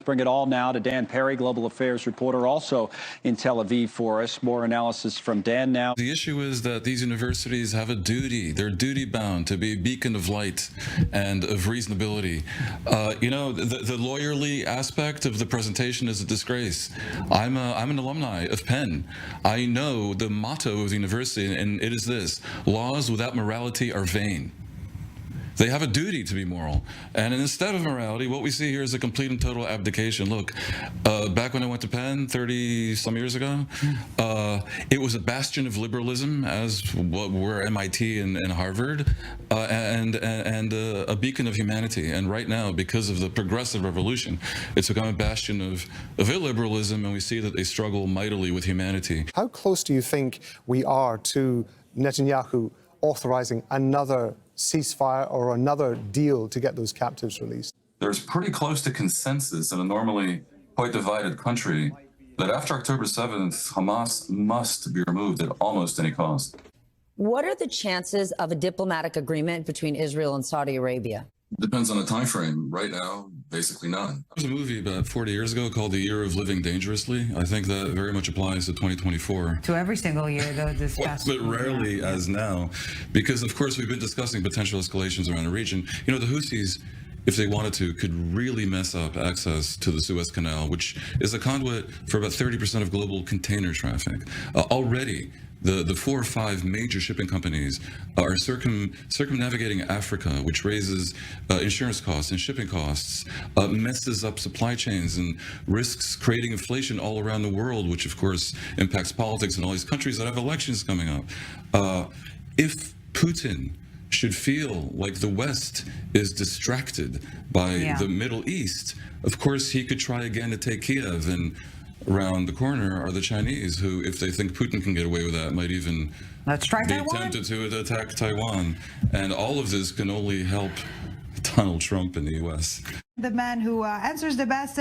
Bring it all now to Dan Perry, global affairs reporter, also in Tel Aviv for us. More analysis from Dan now. The issue is that these universities have a duty. They're duty bound to be a beacon of light and of reasonability. The lawyerly aspect of the presentation is a disgrace. I'm an alumni of Penn. I know the motto of the university, and it is this: laws without morality are vain. They have a duty to be moral. And instead of morality, what we see here is a complete and total abdication. Look, back when I went to Penn 30-some years ago, it was a bastion of liberalism, as what were MIT and Harvard, and a beacon of humanity. And right now, because of the progressive revolution, it's become a bastion of illiberalism, and we see that they struggle mightily with humanity. How close do you think we are to Netanyahu authorizing another ceasefire or another deal to get those captives released? There's pretty close to consensus in a normally quite divided country that after October 7th, Hamas must be removed at almost any cost. What are the chances of a diplomatic agreement between Israel and Saudi Arabia? Depends on the time frame. Right now, basically none. There was a movie about 40 years ago called The Year of Living Dangerously. I think that very much applies to 2024. To every single year, though, this past but rarely as now, because of course we've been discussing potential escalations around the region. You know, the Houthis, if they wanted to, could really mess up access to the Suez Canal, which is a conduit for about 30% of global container traffic. Already, the 4 or 5 major shipping companies are circumnavigating Africa, which raises insurance costs and shipping costs, messes up supply chains and risks creating inflation all around the world, which of course impacts politics in all these countries that have elections coming up. If Putin should feel like the West is distracted by the Middle East, of course he could try again to take Kiev, and around the corner are the Chinese, who, if they think Putin can get away with that, might even be tempted to attack Taiwan. And all of this can only help Donald Trump in the U.S. The man who answers the best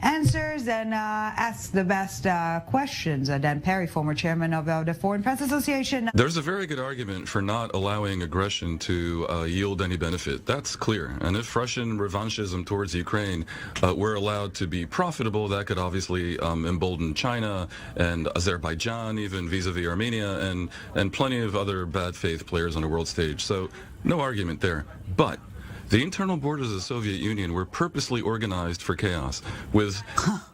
answers and asks the best questions. Dan Perry, former chairman of the Foreign Press Association. There's a very good argument for not allowing aggression to yield any benefit. That's clear. And if Russian revanchism towards Ukraine were allowed to be profitable, that could obviously embolden China and Azerbaijan, even vis-a-vis Armenia, and plenty of other bad faith players on the world stage. So no argument there. But the internal borders of the Soviet Union were purposely organized for chaos, with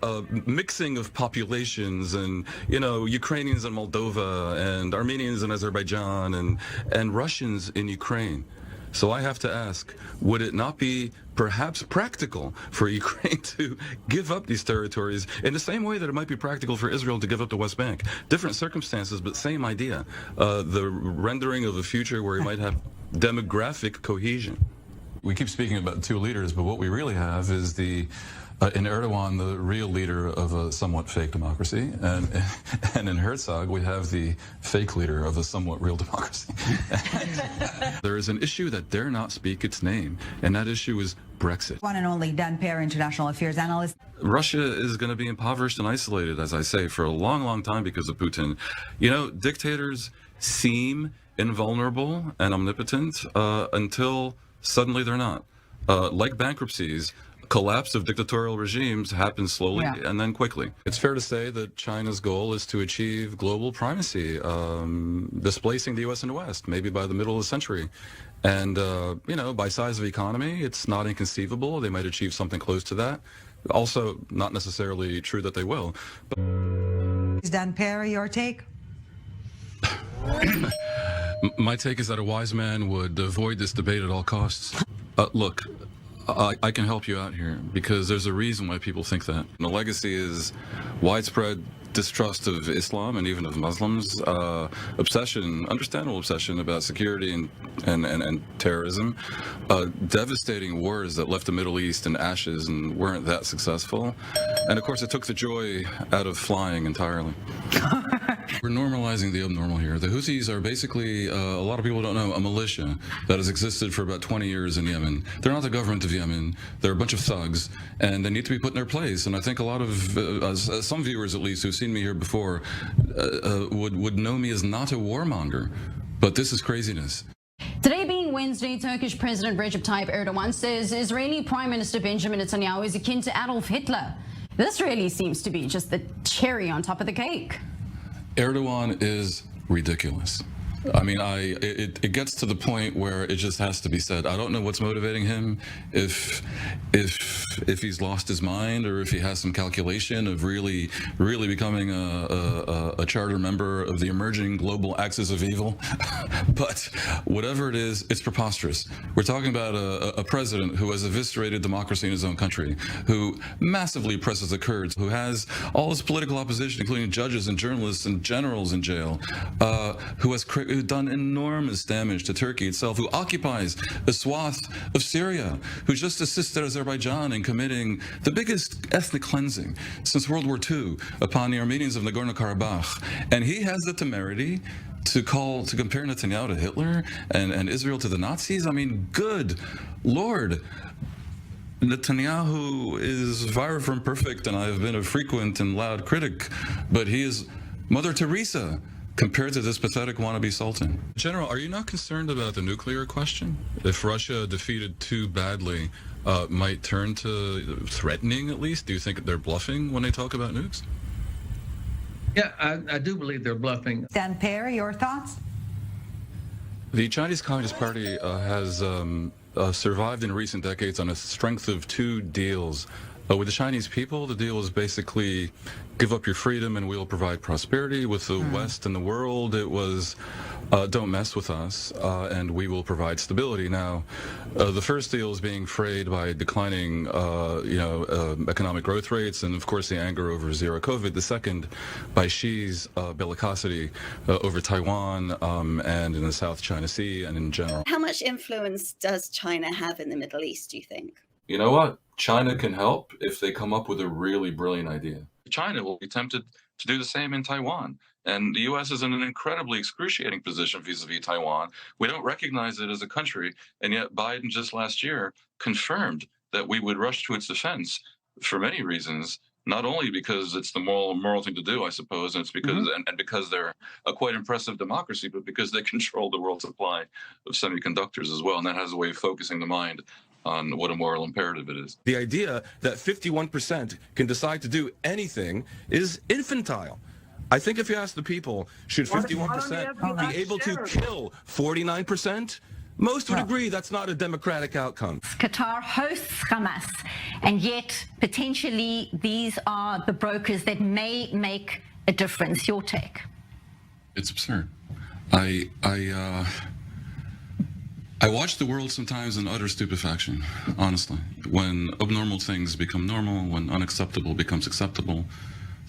a mixing of populations, and, you know, Ukrainians in Moldova and Armenians in Azerbaijan and Russians in Ukraine. So I have to ask, would it not be perhaps practical for Ukraine to give up these territories in the same way that it might be practical for Israel to give up the West Bank? Different circumstances, but same idea. The rendering of a future where we might have demographic cohesion. We keep speaking about 2 leaders, but what we really have is in Erdogan, the real leader of a somewhat fake democracy, and in Herzog, we have the fake leader of a somewhat real democracy. There is an issue that dare not speak its name, and that issue is Brexit. One and only Dan Perry, international affairs analyst. Russia is going to be impoverished and isolated, as I say, for a long, long time because of Putin. You know, dictators seem invulnerable and omnipotent until suddenly they're not. Like bankruptcies, collapse of dictatorial regimes happens slowly and then quickly. It's fair to say that China's goal is to achieve global primacy, displacing the U.S. and the West, maybe by the middle of the century. And, you know, by size of economy, it's not inconceivable. They might achieve something close to that. Also, not necessarily true that they will. But Is Dan Perry your take? my take is that a wise man would avoid this debate at all costs. Look, I can help you out here, because there's a reason why people think that. And the legacy is widespread distrust of Islam and even of Muslims, obsession, understandable obsession about security and terrorism, devastating wars that left the Middle East in ashes and weren't that successful. And of course, it took the joy out of flying entirely. We're normalizing the abnormal here. The Houthis are basically, a lot of people don't know, a militia that has existed for about 20 years in Yemen. They're not the government of Yemen. They're a bunch of thugs, and they need to be put in their place. And I think a lot of, some viewers at least, who've seen me here before, would know me as not a warmonger. But this is craziness. Today being Speaking Wednesday, Turkish President Recep Tayyip Erdogan says Israeli Prime Minister Benjamin Netanyahu is akin to Adolf Hitler. This really seems to be just the cherry on top of the cake. Erdogan is ridiculous. I mean, it gets to the point where it just has to be said. I don't know what's motivating him, if he's lost his mind or if he has some calculation of really becoming a charter member of the emerging global axis of evil. But whatever it is, it's preposterous. We're talking about a president who has eviscerated democracy in his own country, who massively oppresses the Kurds, who has all his political opposition, including judges and journalists and generals in jail, who has done enormous damage to Turkey itself, who occupies a swath of Syria, who just assisted Azerbaijan in committing the biggest ethnic cleansing since World War II upon the Armenians of Nagorno-Karabakh. And he has the temerity to compare Netanyahu to Hitler and Israel to the Nazis. I mean, good Lord. Netanyahu is far from perfect, and I've been a frequent and loud critic, but he is Mother Teresa compared to this pathetic wannabe sultan. General, are you not concerned about the nuclear question? If Russia defeated too badly, might turn to threatening at least? Do you think they're bluffing when they talk about nukes? Yeah, I do believe they're bluffing. Dan Perry, your thoughts? The Chinese Communist Party has survived in recent decades on a strength of two deals. With the Chinese people, the deal was basically give up your freedom and we'll provide prosperity. With the West and the world, it was don't mess with us and we will provide stability. Now, the first deal is being frayed by declining, economic growth rates and, of course, the anger over zero COVID. The second by Xi's bellicosity over Taiwan and in the South China Sea and in general. How much influence does China have in the Middle East, do you think? You know what? China can help if they come up with a really brilliant idea. China will be tempted to do the same in Taiwan. And the U.S. is in an incredibly excruciating position vis-a-vis Taiwan. We don't recognize it as a country, and yet Biden just last year confirmed that we would rush to its defense for many reasons, not only because it's the moral thing to do, I suppose, and it's because and because they're a quite impressive democracy, but because they control the world supply of semiconductors as well, and that has a way of focusing the mind on what a moral imperative it is. The idea that 51% can decide to do anything is infantile. I think if you ask the people, should 51% be able to kill 49%? Most would agree that's not a democratic outcome. Qatar hosts Hamas, and yet potentially these are the brokers that may make a difference. Your take? It's absurd. I watch the world sometimes in utter stupefaction, honestly. When abnormal things become normal, when unacceptable becomes acceptable,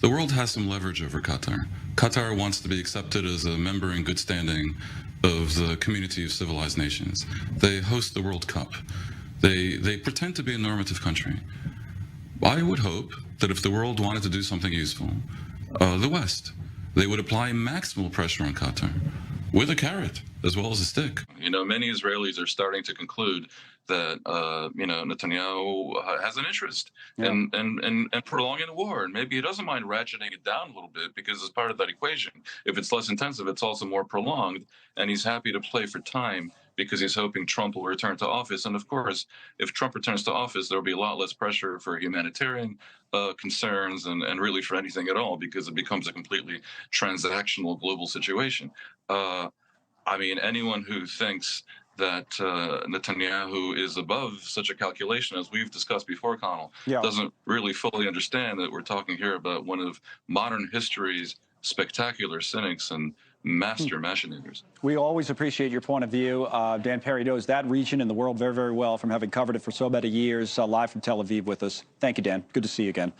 the world has some leverage over Qatar. Qatar wants to be accepted as a member in good standing of the community of civilized nations. They host the World Cup. They pretend to be a normative country. I would hope that if the world wanted to do something useful, the West, they would apply maximal pressure on Qatar with a carrot as well as a stick. You know, many Israelis are starting to conclude that, Netanyahu has an interest in prolonging the war. And maybe he doesn't mind ratcheting it down a little bit because as part of that equation, if it's less intensive, it's also more prolonged. And he's happy to play for time because he's hoping Trump will return to office. And of course, if Trump returns to office, there'll be a lot less pressure for humanitarian concerns and really for anything at all, because it becomes a completely transactional global situation. I mean, anyone who thinks that Netanyahu is above such a calculation, as we've discussed before, Connell, doesn't really fully understand that we're talking here about one of modern history's spectacular cynics and master machinators. We always appreciate your point of view. Dan Perry knows that region and the world very, very well from having covered it for so many years, live from Tel Aviv with us. Thank you, Dan. Good to see you again.